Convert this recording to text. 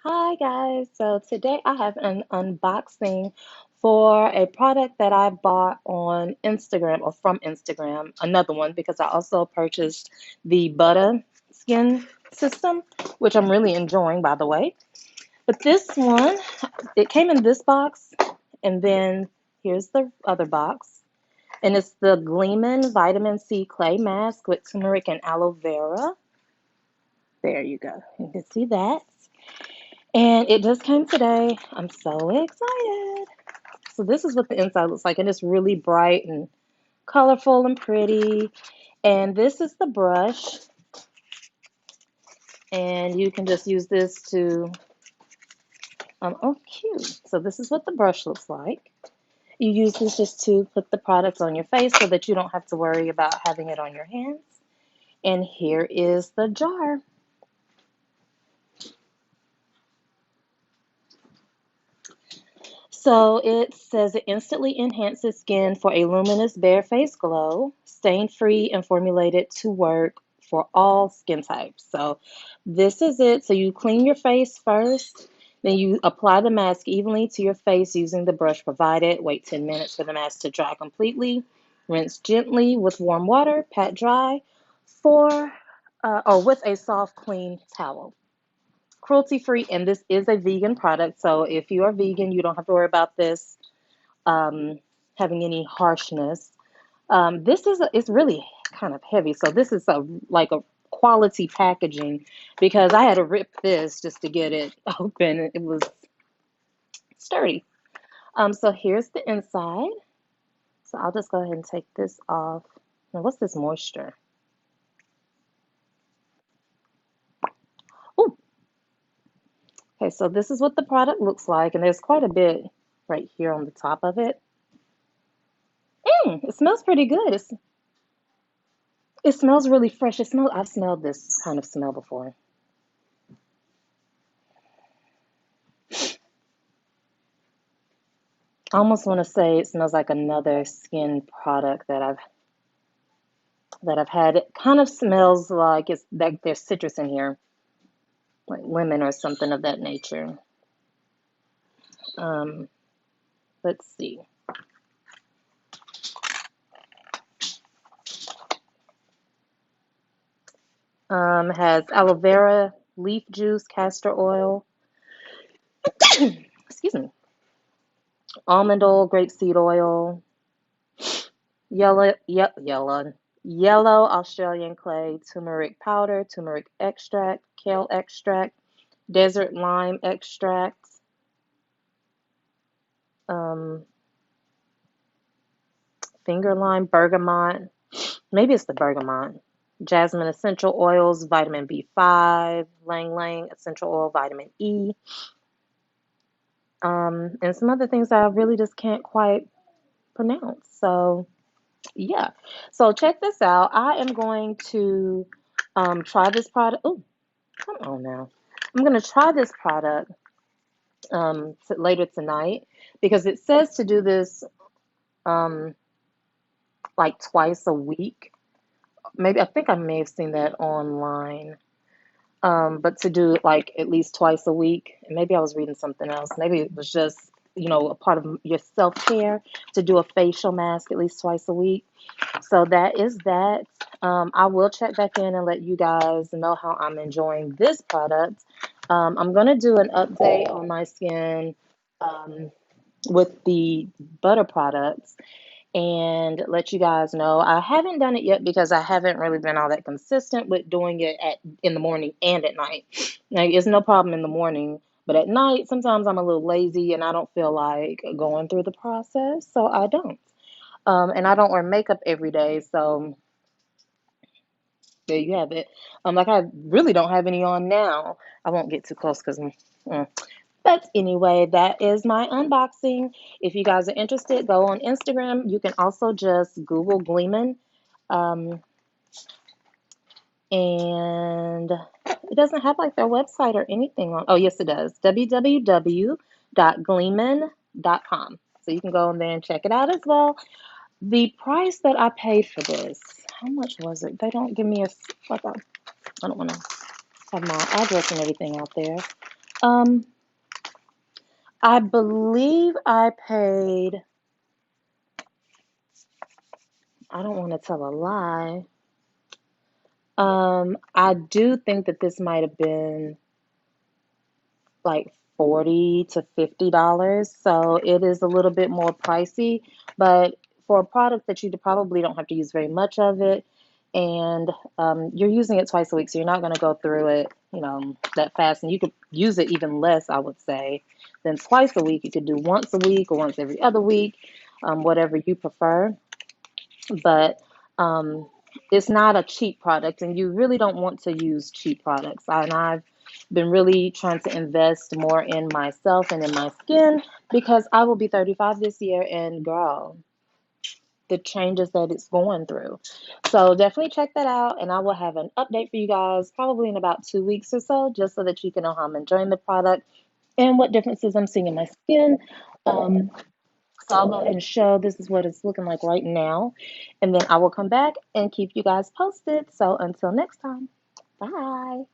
Hi guys, so today I have an unboxing for a product that I bought on Instagram or from Instagram, another one because I also purchased the Butter Skin System, which I'm really enjoying by the way. But this one, it came in this box, and then here's the other box, and it's the Gleamin Vitamin C Clay Mask with turmeric and aloe vera. There you go, you can see that. And it just came today. I'm so excited. So this is what the inside looks like, and it's really bright and colorful and pretty. And this is the brush, and you can just use this to, oh, cute. So this is what the brush looks like. You use this just to put the products on your face so that you don't have to worry about having it on your hands. And here is the jar. So it says it instantly enhances skin for a luminous bare face glow, stain free and formulated to work for all skin types. So this is it. So you clean your face first, then you apply the mask evenly to your face using the brush provided. Wait 10 minutes for the mask to dry completely. Rinse gently with warm water, pat dry for or with a soft, clean towel. Cruelty free, and this is a vegan product. So if you are vegan, you don't have to worry about this um, having any harshness. This is it's really kind of heavy, so this is like a quality packaging because I had to rip this just to get it open. It was sturdy. So here's the inside. So I'll just go ahead and take this off. Now, what's this moisture? Oh, okay. So this is what the product looks like, and there's quite a bit right here on the top of it. It smells pretty good. It smells really fresh. I've smelled this kind of smell before. I almost want to say it smells like another skin product that I've had. It kind of smells like it's that there's citrus in here, like lemon or something of that nature. Um, let's see. Has aloe vera, leaf juice, castor oil, excuse me, almond oil, grapeseed oil, yellow Australian clay, turmeric powder, turmeric extract, kale extract, desert lime extract, um, finger lime, bergamot. Maybe it's the bergamot. Jasmine essential oils, vitamin B5, Lang Lang essential oil, vitamin E, and some other things that I really just can't quite pronounce. So, yeah. So, check this out. I am going to try this product. Oh, come on now. I'm going to try this product later tonight because it says to do this um, like twice a week. Maybe I think I may have seen that online. But to do it like at least twice a week, and maybe I was reading something else. Maybe it was just, a part of your self care to do a facial mask at least twice a week. So that is that. I will check back in and let you guys know how I'm enjoying this product. I'm going to do an update on my skin um, with the butter products and let you guys know. I haven't done it yet because I haven't really been all that consistent with doing it in the morning and at night. Now, it's no problem in the morning, but at night sometimes I'm a little lazy and I don't feel like going through the process, so I don't. And I don't wear makeup every day, so there you have it. Like I really don't have any on now. I won't get too close because. But anyway, that is my unboxing. If you guys are interested, go on Instagram. You can also just Google Gleamin. Um, and it doesn't have like their website or anything on. Oh, yes, it does. www.gleamin.com. So you can go in there and check it out as well. The price that I paid for this, how much was it? They don't give me like a, I don't want to have my address and everything out there. Um, I believe I paid, I don't want to tell a lie. I do think that this might have been like 40 to $50. So it is a little bit more pricey, but for a product that you probably don't have to use very much of it, and you're using it twice a week, so you're not going to go through it, that fast. And you could use it even less, I would say, than twice a week. You could do once a week or once every other week, whatever you prefer. But it's not a cheap product, and you really don't want to use cheap products. And I've been really trying to invest more in myself and in my skin because I will be 35 this year, and girl, the changes that it's going through. So definitely check that out, and I will have an update for you guys probably in about 2 weeks or so, just so that you can know how I'm enjoying the product and what differences I'm seeing in my skin. Um, so I'll go ahead and show this is what it's looking like right now. And then I will come back and keep you guys posted. So until next time, bye.